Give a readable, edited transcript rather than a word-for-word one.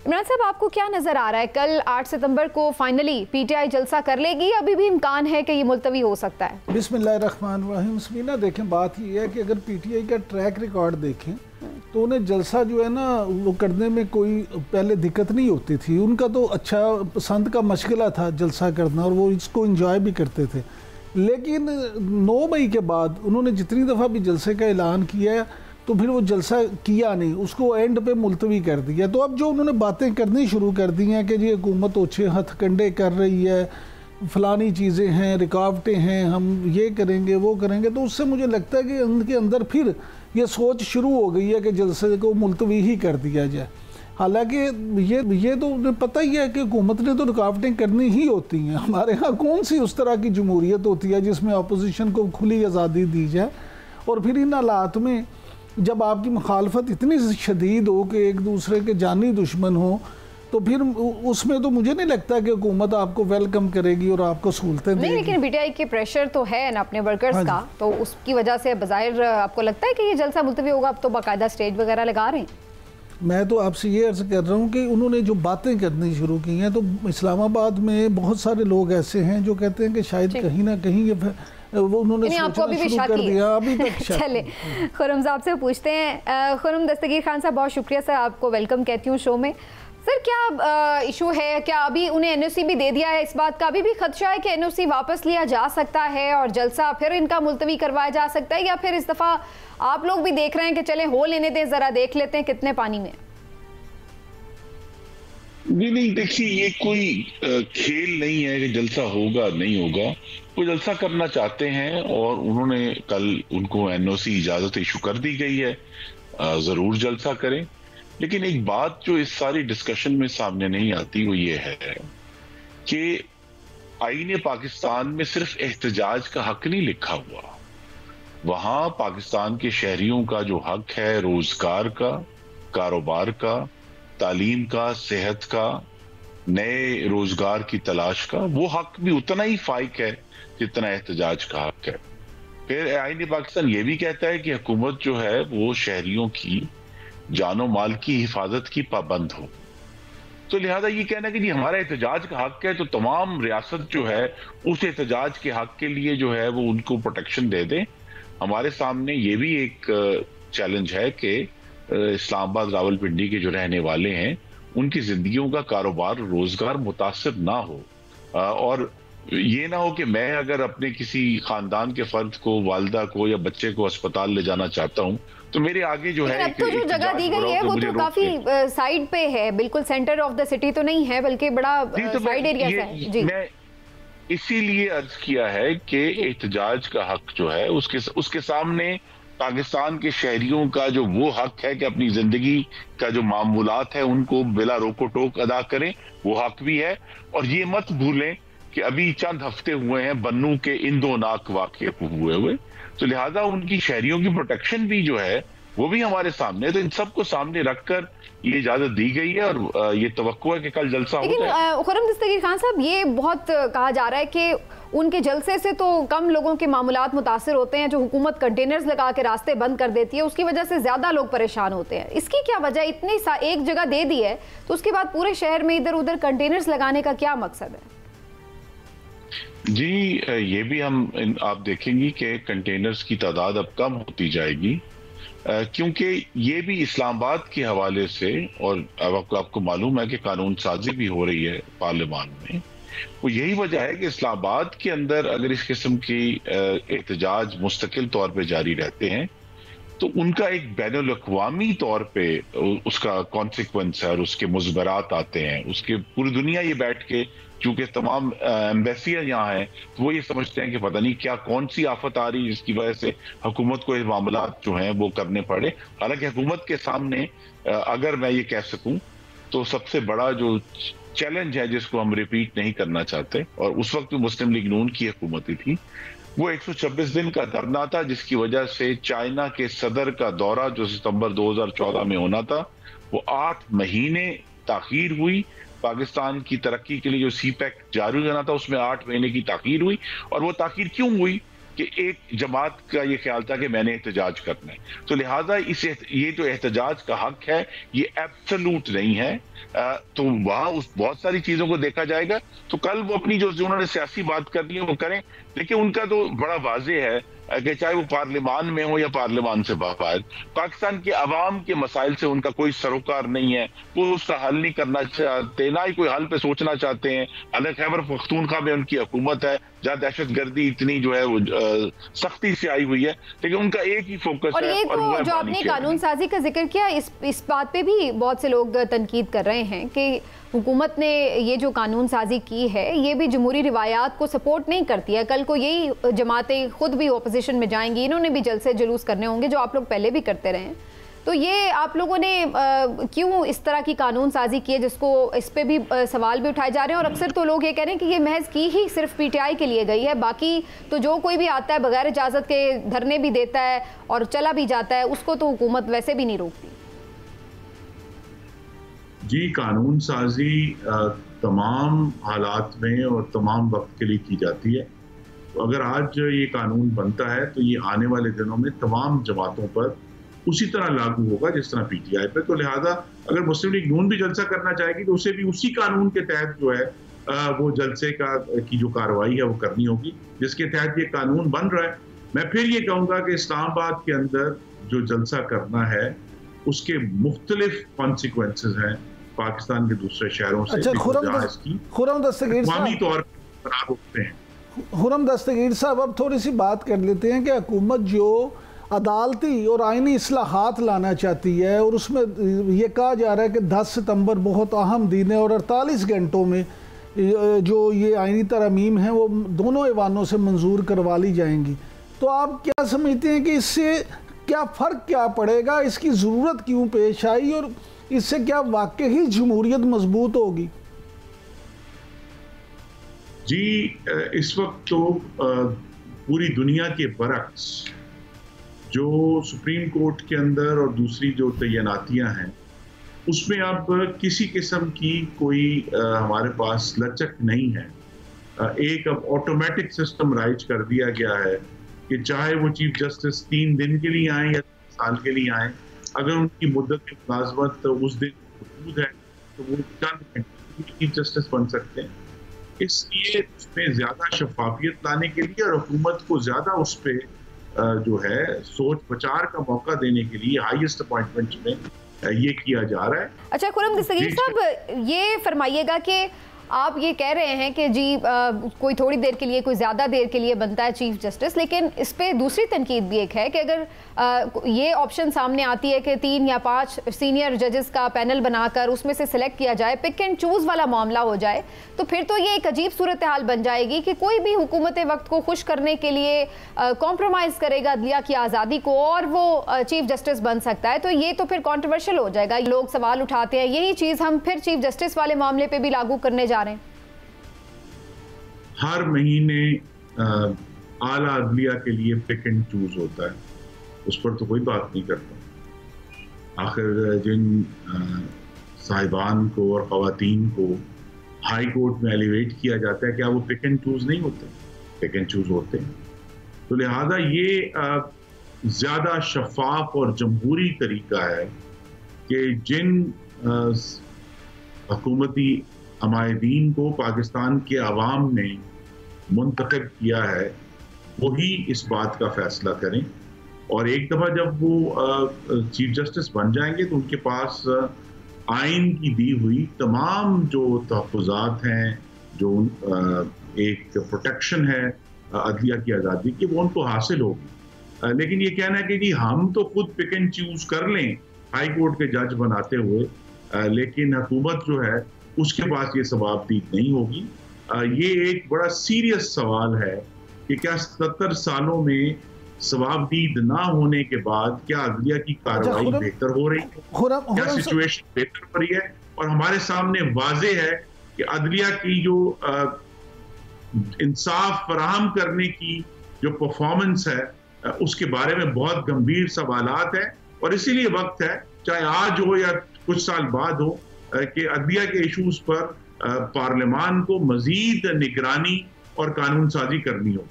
इमरान साहब, आपको क्या नजर आ रहा है, कल 8 सितंबर को फाइनली पीटीआई जलसा कर लेगी, अभी भी इम्कान है कि ये मुलतवी हो सकता है? बिस्मिल्लाहिर्रहमानिर्रहीम। समीना देखें, बात ये है कि अगर पीटीआई का ट्रैक रिकॉर्ड देखें तो उन्हें जलसा जो है ना वो करने में कोई पहले दिक्कत नहीं होती थी। उनका तो अच्छा पसंद का मशगला था जलसा करना और वो इसको इंजॉय भी करते थे। लेकिन 9 मई के बाद उन्होंने जितनी दफ़ा भी जलसे का ऐलान किया तो फिर वो जलसा किया नहीं, उसको एंड पे मुलतवी कर दिया। तो अब जो उन्होंने बातें करनी शुरू कर दी हैं कि जी हुकूमत ओछे हथकंडे कर रही है, फलानी चीज़ें हैं, रुकावटें हैं, हम ये करेंगे वो करेंगे, तो उससे मुझे लगता है कि उनके अंदर फिर ये सोच शुरू हो गई है कि जलसे को मुलतवी ही कर दिया जाए। हालांकि ये तो उन्हें पता ही है कि हुकूमत ने तो रुकावटें करनी ही होती हैं। हमारे यहाँ कौन सी उस तरह की जमहूरियत होती है जिसमें अपोजिशन को खुली आज़ादी दी जाए। और फिर इन हालात में जब आपकी मुखालफत इतनी शदीद हो कि एक दूसरे के जानी दुश्मन हो, तो फिर उसमें तो मुझे नहीं लगता कि हुकूमत आपको वेलकम करेगी और आपको सहूलतें देगी। नहीं, लेकिन पीटीआई के प्रेशर तो है ना अपने वर्कर्स का, तो उसकी वजह से बज़ाहिर आपको लगता है कि ये जलसा मुलतवी होगा? अब तो बाकायदा स्टेज वगैरह लगा रहे हैं। मैं तो आपसे ये अर्ज कर रहा हूँ कि उन्होंने जो बातें करनी शुरू की हैं, तो इस्लामाबाद में बहुत सारे लोग ऐसे हैं जो कहते हैं कि शायद कहीं ना कहीं वो उन्होंने आपको अभी भी शक कर दिया अभी तक। चले खुरम साहब से पूछते हैं। खुरम दस्तगीर खान साहब, बहुत शुक्रिया सर, आपको वेलकम कहती हूँ शो में। सर, क्या इशू है, क्या अभी उन्हें एनओसी भी दे दिया है? इस बात का अभी भी खदशा है कि एनओसी वापस लिया जा सकता है और जलसा फिर इनका मुलतवी करवाया जा सकता है, या फिर इस दफ़ा आप लोग भी देख रहे हैं कि चले हो लेने दें, ज़रा देख लेते हैं कितने पानी में? नहीं, देखिए, ये कोई खेल नहीं है कि जलसा होगा नहीं होगा। वो जलसा करना चाहते हैं और उन्होंने कल उनको एनओसी इजाजत इशू कर दी गई है, जरूर जलसा करें। लेकिन एक बात जो इस सारी डिस्कशन में सामने नहीं आती वो ये है कि आईने पाकिस्तान में सिर्फ एहतजाज का हक नहीं लिखा हुआ, वहां पाकिस्तान के शहरियों का जो हक है रोजगार का, कारोबार का, तालीम का, सेहत का, नए रोजगार की तलाश का, वो हक भी उतना ही फाइक है जितना एहतजाज का हक है। फिर आईने पाकिस्तान ये भी कहता है कि हुकूमत जो है वो शहरियों की जानो माल की हिफाजत की पाबंद हो। तो लिहाजा ये कहना कि जी हमारा एहतजाज का हक है, तो तमाम रियासत जो है उस एहतजाज के हक के लिए जो है वो उनको प्रोटेक्शन दे दे। हमारे सामने ये भी एक चैलेंज है कि इस्लामाबाद रावलपिंडी के जो रहने वाले हैं उनकी जिंदगियों का कारोबार रोजगार मुतासिर ना हो, और ये ना हो कि मैं अगर अपने किसी खानदान के फर्द को, वालदा को या बच्चे को अस्पताल ले जाना चाहता हूं तो मेरे आगे जो है अब तो जो जगह दी गई है वो तो काफी साइड पे है, बिल्कुल सेंटर ऑफ द सिटी तो नहीं है, बल्कि बड़ा साइड एरिया है जी। मैं इसीलिए अर्ज किया है कि एहतजाज का हक जो है उसके सामने पाकिस्तान के शहरियों का जो वो हक है कि अपनी जिंदगी का जो मामूलात है उनको बिला रोको टोक अदा करें, वो हक भी है। और ये मत भूलें कि अभी चंद हफ्ते हुए हैं बन्नू के इंदोनाक वाक़े हुए, तो लिहाजा उनकी शहरियों की प्रोटेक्शन भी जो है वो भी हमारे सामने है। तो इन सबको सामने रखकर ये इजाजत दी गई है और ये तवक्को है कि कल जलसा होगा। लेकिन खुरम दस्तगीर खान साहब, ये बहुत कहा जा रहा है कि उनके जलसे से तो कम लोगों के मामूलात मुतासिर होते हैं, जो हुकूमत कंटेनर्स लगा के रास्ते बंद कर देती है उसकी वजह से ज्यादा लोग परेशान होते हैं। इसकी क्या वजह? इतनी एक जगह दे दी है तो उसके बाद पूरे शहर में इधर उधर कंटेनर्स लगाने का क्या मकसद है? जी, ये भी आप देखेंगी कि कंटेनर्स की तादाद अब कम होती जाएगी, क्योंकि ये भी इस्लामाबाद के हवाले से, और अब आपको मालूम है कि कानून साजी भी हो रही है पार्लियामान में, वो यही वजह है कि इस्लामाबाद के अंदर अगर इस किस्म की एहतजाज मुस्तकिल तौर पे जारी रहते हैं तो उनका एक बैनुल अक़वामी तौर पे उसका कॉन्सिक्वेंस है और उसके मुज़बरात आते हैं। उसके पूरी दुनिया ये बैठ के, चूंकि तमाम एम्बेसियां यहाँ हैं, तो वो ये समझते हैं कि पता नहीं क्या कौन सी आफत आ रही है जिसकी वजह से हुकूमत को ये मामलात जो हैं वो करने पड़े। हालांकि हुकूमत के सामने अगर मैं ये कह सकूं तो सबसे बड़ा जो चैलेंज है जिसको हम रिपीट नहीं करना चाहते, और उस वक्त मुस्लिम लीग नून की हुकूमत थी, वो 126 दिन का धरना था जिसकी वजह से चाइना के सदर का दौरा जो सितंबर 2014 में होना था वो 8 महीने ताखीर हुई। पाकिस्तान की तरक्की के लिए जो सीपैक जारी होना था उसमें 8 महीने की ताखीर हुई। और वो ताखीर क्यों हुई? कि एक जमात का ये ख्याल था कि मैंने एहतजाज करना है। तो लिहाजा ये जो एहतजाज का हक है ये एब्सोल्यूट नहीं है। तो वहां उस बहुत सारी चीजों को देखा जाएगा। तो कल वो अपनी जो उन्होंने सियासी बात करनी है वो करें, लेकिन उनका तो बड़ा वाज़ेह है कि चाहे वो पार्लियामान में हो या पार्लियामान से बाहर, पाकिस्तान के अवाम के मसाइल से उनका कोई सरोकार नहीं है। वो उसका हल नहीं करना चाहते, ना ही कोई हल पे सोचना चाहते हैं। अलग खैबर पख्तूनख्वा में उनकी हुकूमत है जहाँ दहशतगर्दी इतनी जो है वो सख्ती से आई हुई है, लेकिन उनका एक ही फोकस और है। ये तो जो आपने कानून साजी का जिक्र किया, इस बात पे भी बहुत से लोग तनकीद कर रहे हैं कि हुकूमत ने ये जो कानून साजी की है ये भी जमहूरी रिवायात को सपोर्ट नहीं करती है। कल को यही जमातें खुद भी ओपोजिशन में जाएंगी, इन्होंने भी जलसे जुलूस करने होंगे जो आप लोग पहले भी करते रहे हैं। तो ये आप लोगों ने क्यों इस तरह की कानून साजी की है, जिसको इस पे भी सवाल भी उठाए जा रहे हैं। और अक्सर तो लोग ये कह रहे हैं कि ये महज की ही सिर्फ पीटीआई के लिए गई है, बाकी तो जो कोई भी आता है बगैर इजाज़त के धरने भी देता है और चला भी जाता है, उसको तो हुकूमत वैसे भी नहीं रोकती। जी, कानून साजी तमाम हालात में और तमाम वक्त के लिए की जाती है। तो अगर आज ये कानून बनता है तो ये आने वाले दिनों में तमाम जमातों पर उसी तरह लागू होगा जिस तरह पीटीआई पे। तो लिहाजा अगर मुस्लिम लीग नून भी जलसा करना चाहेगी तो उसे भी उसी कानून के तहत जो है वो जलसे की जो कार्रवाई है वो करनी होगी जिसके तहत ये कानून बन रहा है। मैं फिर ये कहूँगा कि इस्लामाबाद के अंदर जो जलसा करना है उसके मुख्तलिफ कॉन्सिक्वेंसेज हैं पाकिस्तान के दूसरे शहरों से। अच्छा, खुर्रम दस्तगीर तौर पर खराब होते हैं। खुर्रम दस्तगीर साहब, अब थोड़ी सी बात कर लेते हैं कि हुकूमत जो अदालती और आइनी इस्लाहात लाना चाहती है और उसमें ये कहा जा रहा है कि 10 सितंबर बहुत अहम दिन है और 48 घंटों में जो ये आइनी तरमीम हैं वो दोनों ऐवानों से मंजूर करवा ली जाएंगी। तो आप क्या समझते हैं कि इससे क्या फ़र्क क्या पड़ेगा, इसकी ज़रूरत क्यों पेश आई और इससे क्या वाकई ही जमहूरियत मजबूत होगी? जी, इस वक्त तो पूरी दुनिया के बरक्स जो सुप्रीम कोर्ट के अंदर और दूसरी जो तैनातियां हैं उसमें अब किसी किस्म की कोई हमारे पास लचक नहीं है। एक अब ऑटोमेटिक सिस्टम राइज कर दिया गया है कि चाहे वो चीफ जस्टिस 3 दिन के लिए आए या 3 साल के लिए आए, अगर उनकी मुद्दत की मुलाजमत उस दिन मौजूद है तो वो चंद घंटे चीफ जस्टिस बन सकते हैं। इसलिए उसमें ज़्यादा शफाफियत लाने के लिए और हुकूमत को ज़्यादा उस पर जो है सोच विचार का मौका देने के लिए हाईएस्ट अपॉइंटमेंट में ये किया जा रहा है। अच्छा, खुर्रम दस्तगीर साहब, ये फरमाइएगा कि आप ये कह रहे हैं कि जी कोई थोड़ी देर के लिए, कोई ज़्यादा देर के लिए बनता है चीफ जस्टिस, लेकिन इस पे दूसरी तनकीद भी एक है कि अगर ये ऑप्शन सामने आती है कि 3 या 5 सीनियर जजेस का पैनल बनाकर उसमें से सिलेक्ट किया जाए, पिक एंड चूज़ वाला मामला हो जाए, तो फिर तो ये एक अजीब सूरत हाल बन जाएगी कि कोई भी हुकूमत वक्त को खुश करने के लिए कॉम्प्रोमाइज़ करेगा अदलिया की आज़ादी को और वो चीफ जस्टिस बन सकता है। तो ये तो फिर कॉन्ट्रोवर्शियल हो जाएगा। लोग सवाल उठाते हैं यही चीज़ हम फिर चीफ जस्टिस वाले मामले पर भी लागू करने जा रहे हैं। हर महीने आला अदलिया के लिए पिक एंड चूज होता है, उस पर तो कोई बात नहीं करता। आखिर जिन साहिबान को और ख़वातीन को हाई कोर्ट में एलिवेट किया जाता है, क्या वो पिक एंड चूज नहीं होते? पिक एंड चूज होते हैं। तो लिहाजा ये ज़्यादा शफाफ और जमहूरी तरीका है कि जिन हुकूमती हमायदीन को पाकिस्तान के अवाम ने मुंतखब किया है वही इस बात का फैसला करें। और एक दफ़ा जब वो चीफ जस्टिस बन जाएंगे तो उनके पास आइन की दी हुई तमाम जो तहफ़्फ़ुज़ात हैं, जो एक प्रोटेक्शन है अदलिया की आज़ादी की, वो उनको हासिल होगी। लेकिन ये कहना है कि जी हम तो खुद पिक एंड चूज़ कर लें हाई कोर्ट के जज बनाते हुए, लेकिन हुकूमत जो है उसके पास ये सवाबदीद नहीं होगी। ये एक बड़ा सीरियस सवाल है कि क्या 70 सालों में सवाबदीद ना होने के बाद क्या अदलिया की कार्रवाई बेहतर हो रही है, क्या सिचुएशन बेहतर हो रही है? और हमारे सामने वाज़े है कि अदलिया की जो इंसाफ फराहम करने की जो परफॉर्मेंस है उसके बारे में बहुत गंभीर सवालात है। और इसीलिए वक्त है, चाहे आज हो या कुछ साल बाद हो, कि अदलिया के इशूज पर पार्लियामान को मजीद निगरानी और कानून साजी करनी हो।